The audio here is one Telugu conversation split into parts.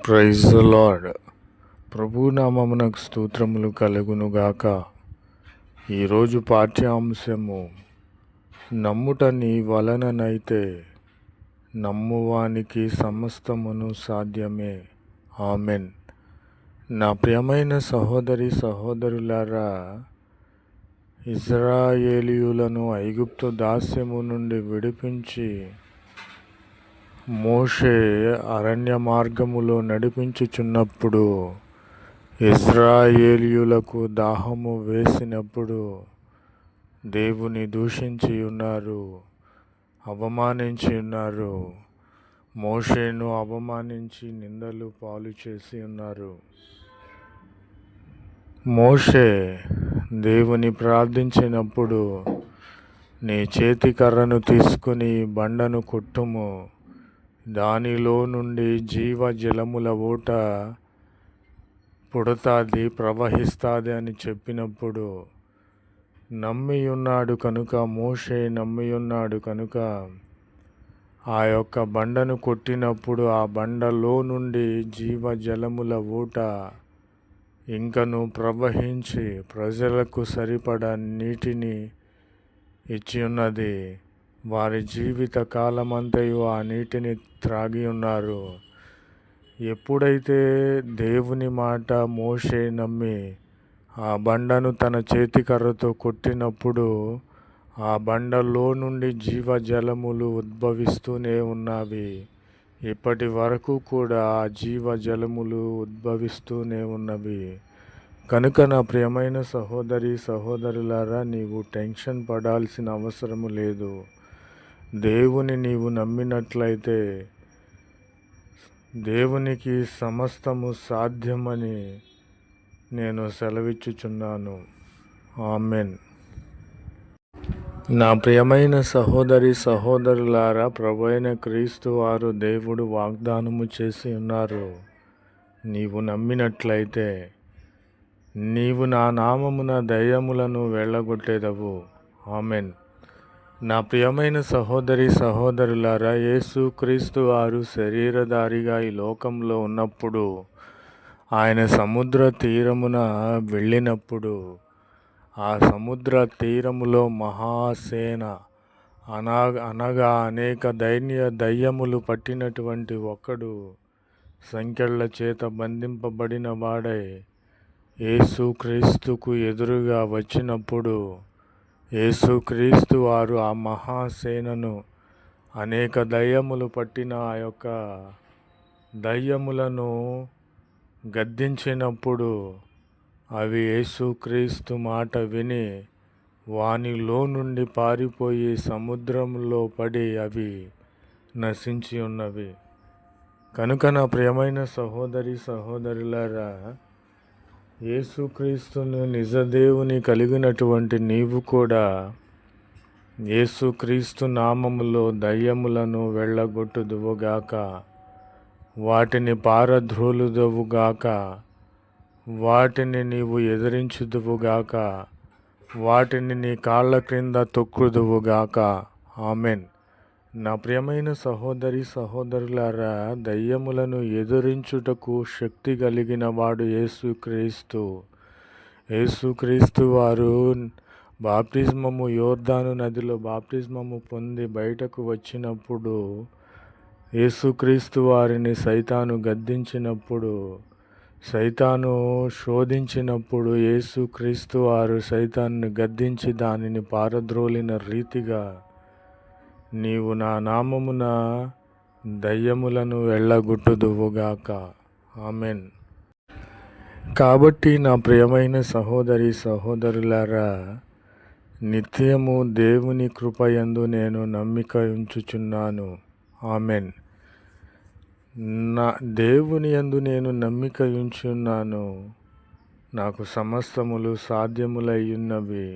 Praise the lord. ప్రభు నామమునకు స్తోత్రములు కలుగునుగాక. ఈరోజు పాఠ్యాంశము, నమ్ముట నీ వలననైతే నమ్మువానికి సమస్తమును సాధ్యమే. ఆమెన్. నా ప్రియమైన సహోదరి సహోదరులారా, ఇశ్రాయేలీయులను ఐగుప్తు దాస్యము నుండి విడిపించి మోషే అరణ్య మార్గములో నడిపించుచున్నప్పుడు, ఇశ్రాయేలీయులకు దాహము వేసినప్పుడు దేవుని దూషించి ఉన్నారు, అవమానించి ఉన్నారు. మోషేను అవమానించి నిందలు పాలు చేసి ఉన్నారు. మోషే దేవుని ప్రార్థించినప్పుడు, నీ చేతి కర్రను తీసుకుని బండను కొట్టుము, దానిలో నుండి జీవ జలముల ఊట పుడతాది, ప్రవహిస్తాది అని చెప్పినప్పుడు, మోషే నమ్మియున్నాడు కనుక ఆ యొక్క బండను కొట్టినప్పుడు ఆ బండలో నుండి జీవ జలముల ఊట ఇంకను ప్రవహించి ప్రజలకు సరిపడా నీటిని ఇచ్చి ఉన్నది. వారి జీవిత కాలమంతయు ఆ నీటిని త్రాగి ఉన్నారు. ఎప్పుడైతే దేవుని మాట మోషే నమ్మి ఆ బండను తన చేతి కర్రతో కొట్టినప్పుడు ఆ బండలో నుండి జీవజలములు ఉద్భవిస్తూనే ఉన్నవి. ఇప్పటి వరకు కూడా ఆ జీవజలములు ఉద్భవిస్తూనే ఉన్నవి. కనుక నా ప్రియమైన సహోదరి సహోదరులారా, నీవు టెన్షన్ పడాల్సిన అవసరము లేదు. దేవుని నీవు నమ్మినట్లయితే దేవునికి సమస్తము సాధ్యమని నేను సెలవిచ్చుచున్నాను. ఆమెన్. నా ప్రియమైన సహోదరి సహోదరులారా, ప్రభువైన క్రీస్తు వారు దేవుడు వాగ్దానము చేసి ఉన్నారు. నీవు నమ్మినట్లయితే నీవు నా నామమున దయ్యములను వెళ్ళగొట్టేదవు. ఆమెన్. నా ప్రియమైన సహోదరి సహోదరులారా, యేసు క్రీస్తు వారు శరీరధారిగా ఈ లోకంలో ఉన్నప్పుడు, ఆయన సముద్ర తీరమున వెళ్ళినప్పుడు, ఆ సముద్ర తీరములో మహాసేన అనగా అనేక దయ్యములు పట్టినటువంటి ఒకడు సంకెళ్ళ చేత బంధింపబడిన వాడై యేసుక్రీస్తుకు ఎదురుగా వచ్చినప్పుడు, యేసుక్రీస్తు వారు ఆ మహాసేనను, అనేక దయ్యములు పట్టిన ఆ యొక్క దయ్యములను గద్దించినప్పుడు అవి యేసుక్రీస్తు మాట విని వానిలో నుండి పారిపోయి సముద్రంలో పడి అవి నశించి ఉన్నవి. కనుక నా ప్రియమైన సహోదరి సహోదరులారా, యేసుక్రీస్తును నిజదేవుని కలిగినటువంటి నీవు కూడా యేసుక్రీస్తు నామములో దయ్యములను వెళ్ళగొట్టుదువుగాక, వాటిని పారద్రోలుదువుగాక, వాటిని నీవు ఎదిరించుదువుగాక, వాటిని నీ కాళ్ళ క్రింద తొక్కుదువుగాక. ఆమెన్. నా ప్రియమైన సహోదరి సహోదరులారా, దయ్యములను ఎదురించుటకు శక్తి కలిగిన వాడు యేసుక్రీస్తు. యేసుక్రీస్తు వారు బాప్తిస్మము, యోర్దాను నదిలో బాప్తిస్మము పొంది బయటకు వచ్చినప్పుడు, యేసుక్రీస్తు వారిని సైతాను గద్దించినప్పుడు, సైతాను శోధించినప్పుడు యేసుక్రీస్తు వారు సైతాన్ని గద్దించి దానిని పారద్రోలిన రీతిగా నీవు నా నామమున దయ్యములను వెళ్ళగొట్టుదువుగాక. ఆమెన్. కాబట్టి నా ప్రియమైన సహోదరి సహోదరులారా, నిత్యము దేవుని కృపయందు నేను నమ్మిక ఉంచుచున్నాను. ఆమెన్. నా దేవుని యందు నేను నమ్మిక ఉంచున్నాను. నాకు సమస్తములు సాధ్యములయ్యున్నవి.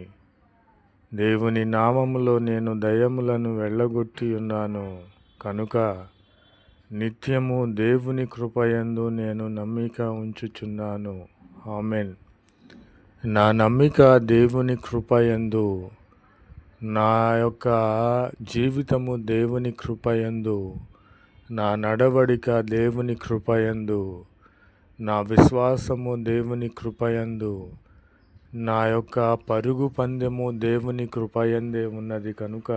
దేవుని నామములో నేను దయ్యములను వెళ్ళగొట్టి ఉన్నాను కనుక నిత్యము దేవుని కృపయందు నేను నమ్మిక ఉంచుచున్నాను. ఆమెన్. నా నమ్మిక దేవుని కృపయందు, నా యొక్క జీవితము దేవుని కృపయందు, నా నడవడిక దేవుని కృపయందు, నా విశ్వాసము దేవుని కృపయందు, నా యొక్క పరుగు పందెము దేవుని కృపయందే ఉన్నది కనుక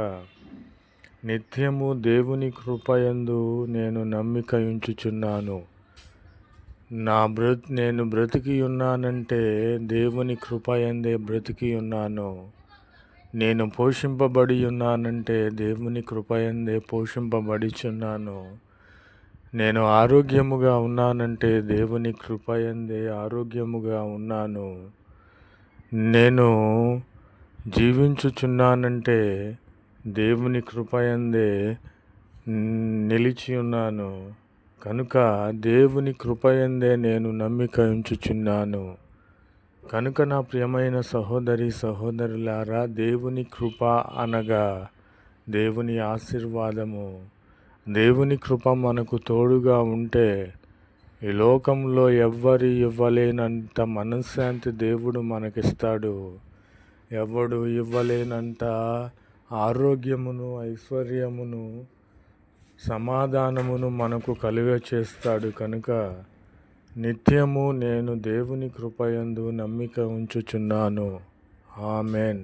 నిత్యము దేవుని కృపయందు నేను నమ్మిక ఉంచుచున్నాను. నేను బ్రతికి ఉన్నానంటే దేవుని కృపయందే బ్రతికి ఉన్నాను. నేను పోషింపబడి ఉన్నానంటే దేవుని కృపయందే పోషింపబడిచున్నాను. నేను ఆరోగ్యముగా ఉన్నానంటే దేవుని కృపయందే ఆరోగ్యముగా ఉన్నాను. నేను జీవించుచున్నానంటే దేవుని కృపయందే నిలిచి ఉన్నాను. కనుక దేవుని కృపయందే నేను నమ్మిక ఉంచుచున్నాను. కనుక నా ప్రియమైన సహోదరి సహోదరులారా, దేవుని కృప అనగా దేవుని ఆశీర్వాదము. దేవుని కృప మనకు తోడుగా ఉంటే ఈ లోకంలో ఎవ్వరు ఇవ్వలేనంత మనశ్శాంతి దేవుడు మనకిస్తాడు. ఎవడు ఇవ్వలేనంత ఆరోగ్యమును, ఐశ్వర్యమును, సమాధానమును మనకు కలుగచేస్తాడు. కనుక నిత్యము నేను దేవుని కృపయందు నమ్మిక ఉంచుచున్నాను. ఆమెన్.